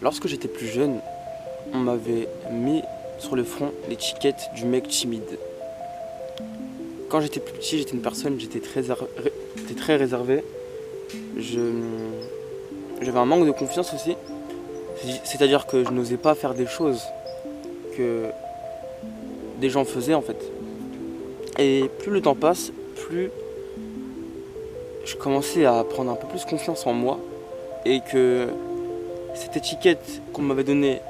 Lorsque j'étais plus jeune, on m'avait mis sur le front l'étiquette du mec timide. Quand j'étais plus petit, j'étais une personne, j'étais très réservé. J'avais un manque de confiance aussi. C'est-à-dire que je n'osais pas faire des choses que des gens faisaient en fait. Et plus le temps passe, plus je commençais à prendre un peu plus confiance en moi. Et que cette étiquette qu'on m'avait donnée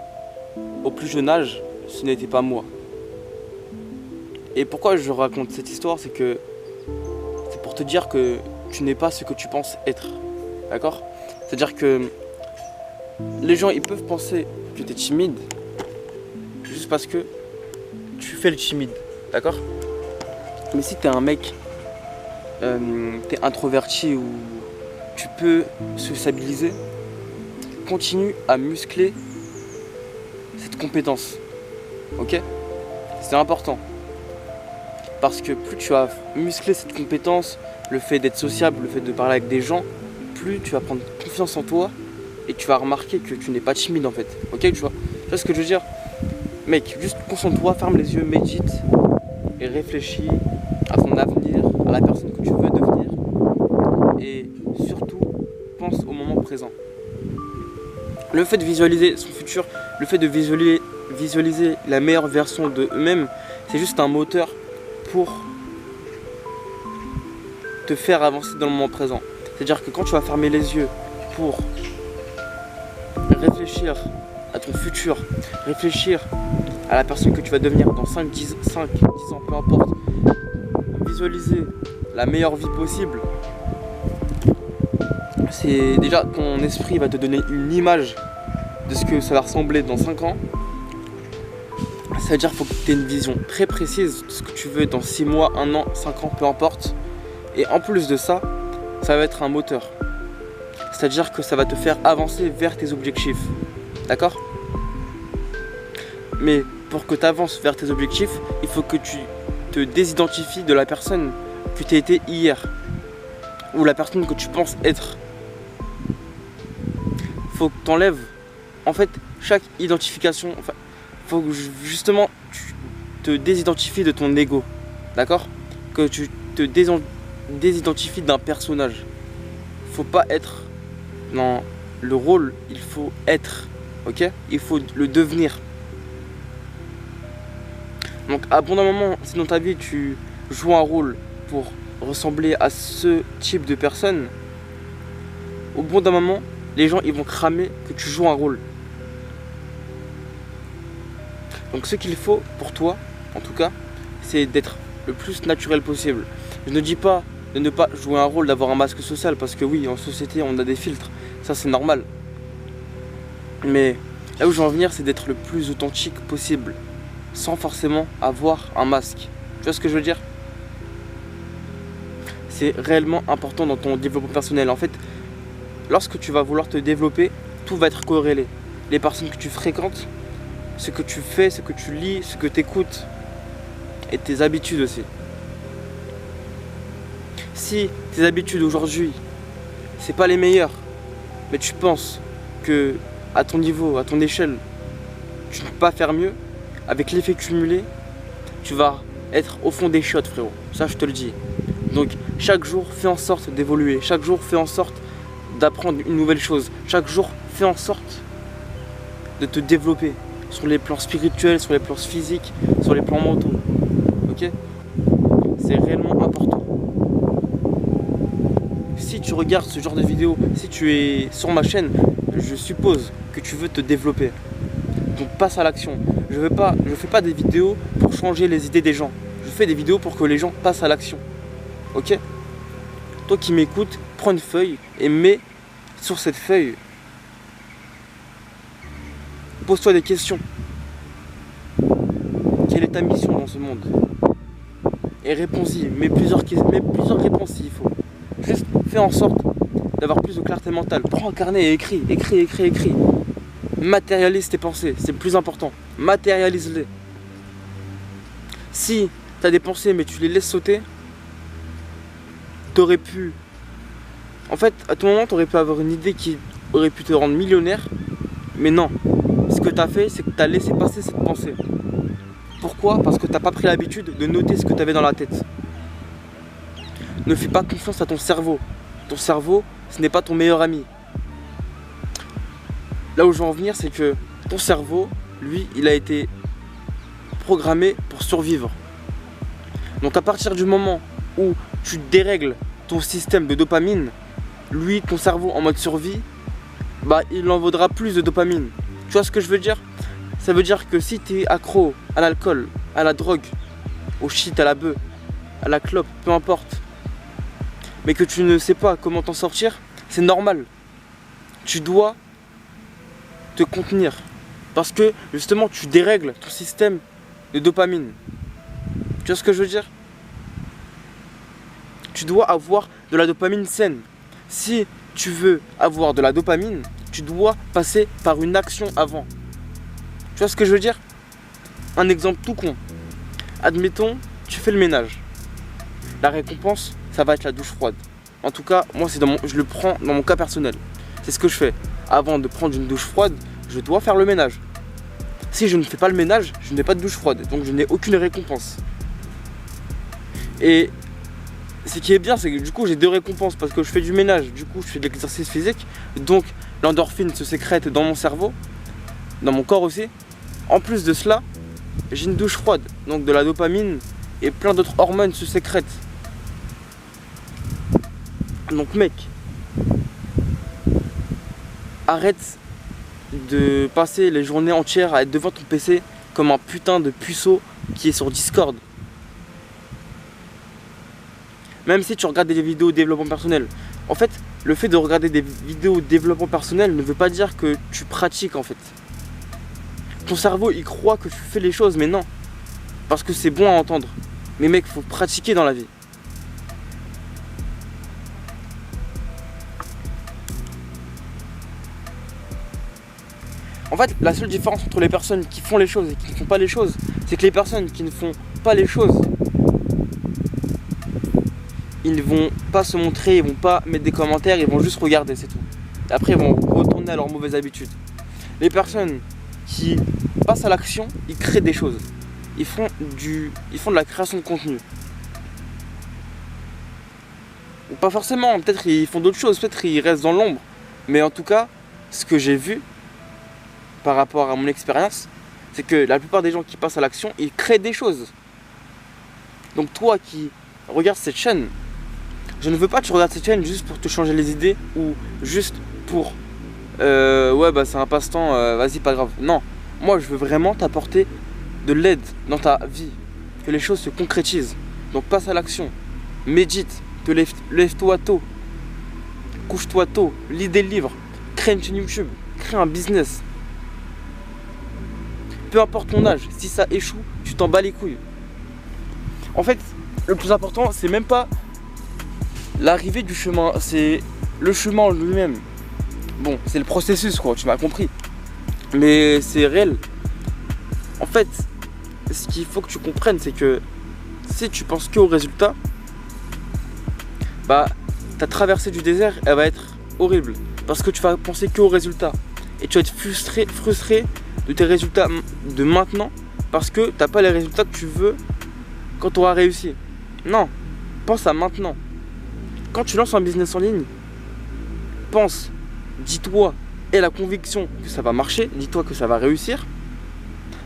au plus jeune âge, ce n'était pas moi. Et pourquoi je raconte cette histoire, c'est pour te dire que tu n'es pas ce que tu penses être. D'accord? C'est-à-dire que les gens ils peuvent penser que tu es timide juste parce que tu fais le timide. D'accord? Mais si tu es un mec, tu es introverti ou tu peux sociabiliser, continue à muscler cette compétence. Ok? C'est important. Parce que plus tu vas muscler cette compétence, le fait d'être sociable, le fait de parler avec des gens, plus tu vas prendre confiance en toi et tu vas remarquer que tu n'es pas timide en fait. Ok, tu vois ce que je veux dire? Mec, juste concentre-toi, ferme les yeux, médite et réfléchis à ton avenir, à la personne que tu veux devenir. Et surtout, pense au moment présent. Le fait de visualiser son futur, le fait de visualiser la meilleure version de eux-mêmes, c'est juste un moteur pour te faire avancer dans le moment présent. C'est-à-dire que quand tu vas fermer les yeux pour réfléchir à ton futur, réfléchir à la personne que tu vas devenir dans 5, 10 ans, peu importe, visualiser la meilleure vie possible, c'est déjà ton esprit va te donner une image de ce que ça va ressembler dans 5 ans. Ça veut dire qu'il faut que tu aies une vision très précise de ce que tu veux dans 6 mois, 1 an, 5 ans, peu importe. Et en plus de ça, ça va être un moteur. C'est-à-dire que ça va te faire avancer vers tes objectifs. D'accord? Mais pour que tu avances vers tes objectifs, il faut que tu te désidentifies de la personne que tu as été hier. Ou la personne que tu penses être. Il faut que tu enlèves, en fait, chaque identification. Enfin, faut que justement tu te désidentifies de ton ego, d'accord? Que tu te désidentifies d'un personnage. Faut pas être dans le rôle, il faut être, ok? Il faut le devenir. Donc à bon moment, si dans ta vie tu joues un rôle pour ressembler à ce type de personne, au bout d'un moment, les gens ils vont cramer que tu joues un rôle. Donc ce qu'il faut pour toi, en tout cas, c'est d'être le plus naturel possible. Je ne dis pas de ne pas jouer un rôle, d'avoir un masque social, parce que oui, en société, on a des filtres. Ça, c'est normal. Mais là où je veux en venir, c'est d'être le plus authentique possible, sans forcément avoir un masque. Tu vois ce que je veux dire? C'est réellement important dans ton développement personnel. En fait, lorsque tu vas vouloir te développer, tout va être corrélé. Les personnes que tu fréquentes, ce que tu fais, ce que tu lis, ce que tu écoutes et tes habitudes aussi. Si tes habitudes aujourd'hui, c'est pas les meilleures, mais tu penses que à ton niveau, à ton échelle, tu ne peux pas faire mieux, avec l'effet cumulé, tu vas être au fond des chiottes, frérot. Ça, je te le dis. Donc, chaque jour, fais en sorte d'évoluer. Chaque jour, fais en sorte d'apprendre une nouvelle chose. Chaque jour, fais en sorte de te développer. Sur les plans spirituels, sur les plans physiques, sur les plans mentaux. Ok? C'est réellement important. Si tu regardes ce genre de vidéo, si tu es sur ma chaîne, je suppose que tu veux te développer. Donc passe à l'action. Je fais pas des vidéos pour changer les idées des gens. Je fais des vidéos pour que les gens passent à l'action. Ok? Toi qui m'écoutes, prends une feuille et mets sur cette feuille. Pose-toi des questions. Quelle est ta mission dans ce monde? Et réponds-y. Mets plusieurs réponses s'il faut. Juste fais en sorte d'avoir plus de clarté mentale. Prends un carnet et écris. Matérialise tes pensées. C'est le plus important. Matérialise-les. Si tu as des pensées mais tu les laisses sauter, t'aurais pu... En fait, à tout moment, tu aurais pu avoir une idée qui aurait pu te rendre millionnaire. Mais non, ce que tu as fait, c'est que tu as laissé passer cette pensée. Pourquoi? Parce que tu n'as pas pris l'habitude de noter ce que tu avais dans la tête. Ne fais pas confiance à ton cerveau. Ton cerveau, ce n'est pas ton meilleur ami. Là où je veux en venir, c'est que ton cerveau, lui, il a été programmé pour survivre. Donc à partir du moment où tu dérègles ton système de dopamine, lui, ton cerveau en mode survie, bah il en vaudra plus de dopamine. Tu vois ce que je veux dire? Ça veut dire que si tu es accro à l'alcool, à la drogue, au shit, à la bœuf, à la clope, peu importe, mais que tu ne sais pas comment t'en sortir, c'est normal. Tu dois te contenir. Parce que justement tu dérègles ton système de dopamine. Tu vois ce que je veux dire? Tu dois avoir de la dopamine saine. Si tu veux avoir de la dopamine, tu dois passer par une action avant. Tu vois ce que je veux dire? Un exemple tout con. Admettons, tu fais le ménage. La récompense, ça va être la douche froide. En tout cas, moi je le prends dans mon cas personnel. C'est ce que je fais. Avant de prendre une douche froide, je dois faire le ménage. Si je ne fais pas le ménage, je n'ai pas de douche froide. Donc je n'ai aucune récompense. Et ce qui est bien, c'est que du coup j'ai deux récompenses parce que je fais du ménage, du coup je fais de l'exercice physique. Donc l'endorphine se sécrète dans mon cerveau, dans mon corps aussi. En plus de cela, j'ai une douche froide. Donc de la dopamine et plein d'autres hormones se sécrètent. Donc mec, arrête de passer les journées entières à être devant ton PC comme un putain de puceau qui est sur Discord. Même si tu regardes des vidéos de développement personnel. En fait, le fait de regarder des vidéos de développement personnel ne veut pas dire que tu pratiques en fait. Ton cerveau il croit que tu fais les choses, mais non. Parce que c'est bon à entendre. Mais mec, faut pratiquer dans la vie. En fait, la seule différence entre les personnes qui font les choses et qui ne font pas les choses, c'est que les personnes qui ne font pas les choses, ils ne vont pas se montrer, ils vont pas mettre des commentaires, ils vont juste regarder, c'est tout. Et après, ils vont retourner à leurs mauvaises habitudes. Les personnes qui passent à l'action, ils créent des choses. Ils font de la création de contenu. Ou pas forcément, peut-être ils font d'autres choses, peut-être ils restent dans l'ombre. Mais en tout cas, ce que j'ai vu, par rapport à mon expérience, c'est que la plupart des gens qui passent à l'action, ils créent des choses. Donc toi qui regardes cette chaîne, je ne veux pas que tu regardes cette chaîne juste pour te changer les idées ou juste pour ouais bah c'est un passe-temps, vas-y pas grave. Non, moi je veux vraiment t'apporter de l'aide dans ta vie, que les choses se concrétisent. Donc passe à l'action, médite, lève-toi tôt, couche-toi tôt, lis des livres, crée une chaîne YouTube, crée un business. Peu importe ton âge, si ça échoue, tu t'en bats les couilles. En fait, le plus important, c'est même pas l'arrivée du chemin, c'est le chemin en lui-même. Bon, c'est le processus quoi, tu m'as compris. Mais c'est réel. En fait, ce qu'il faut que tu comprennes, c'est que si tu penses que au résultat, bah ta traversée du désert, elle va être horrible. Parce que tu vas penser que au résultat. Et tu vas être frustré de tes résultats de maintenant parce que t'as pas les résultats que tu veux quand tu auras réussi. Non, pense à maintenant. Quand tu lances un business en ligne, pense, dis-toi, aie la conviction que ça va marcher, dis-toi que ça va réussir,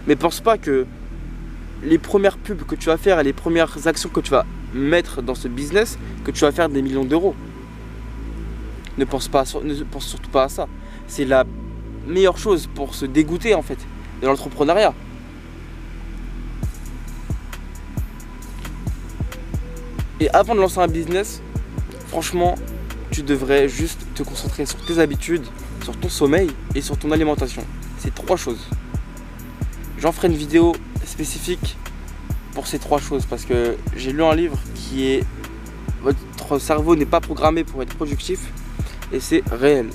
mais pense pas que les premières pubs que tu vas faire et les premières actions que tu vas mettre dans ce business, que tu vas faire des millions d'euros. Ne pense surtout pas à ça. C'est la meilleure chose pour se dégoûter en fait de l'entrepreneuriat. Et avant de lancer un business, franchement, tu devrais juste te concentrer sur tes habitudes, sur ton sommeil et sur ton alimentation. C'est 3 choses. J'en ferai une vidéo spécifique pour ces 3 choses parce que j'ai lu un livre qui est votre cerveau n'est pas programmé pour être productif et c'est réel.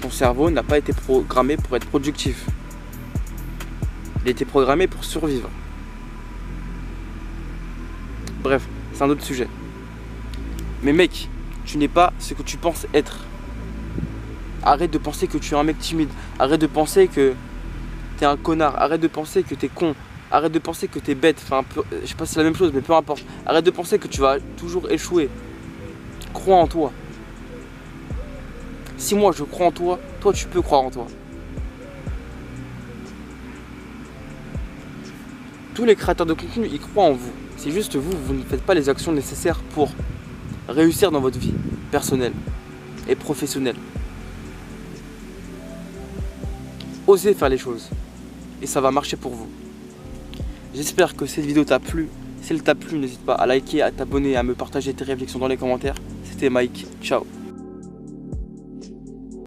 Ton cerveau n'a pas été programmé pour être productif. Il a été programmé pour survivre. Bref, c'est un autre sujet. Mais mec, tu n'es pas ce que tu penses être. Arrête de penser que tu es un mec timide. Arrête de penser que t'es un connard. Arrête de penser que t'es con. Arrête de penser que t'es bête. Enfin, je sais pas si c'est la même chose, mais peu importe. Arrête de penser que tu vas toujours échouer. Crois en toi. Si moi je crois en toi, toi tu peux croire en toi. Tous les créateurs de contenu, ils croient en vous. C'est juste vous, vous ne faites pas les actions nécessaires pour réussir dans votre vie personnelle et professionnelle. Osez faire les choses et ça va marcher pour vous. J'espère que cette vidéo t'a plu. Si elle t'a plu, n'hésite pas à liker, à t'abonner, à me partager tes réflexions dans les commentaires. C'était Mike, ciao.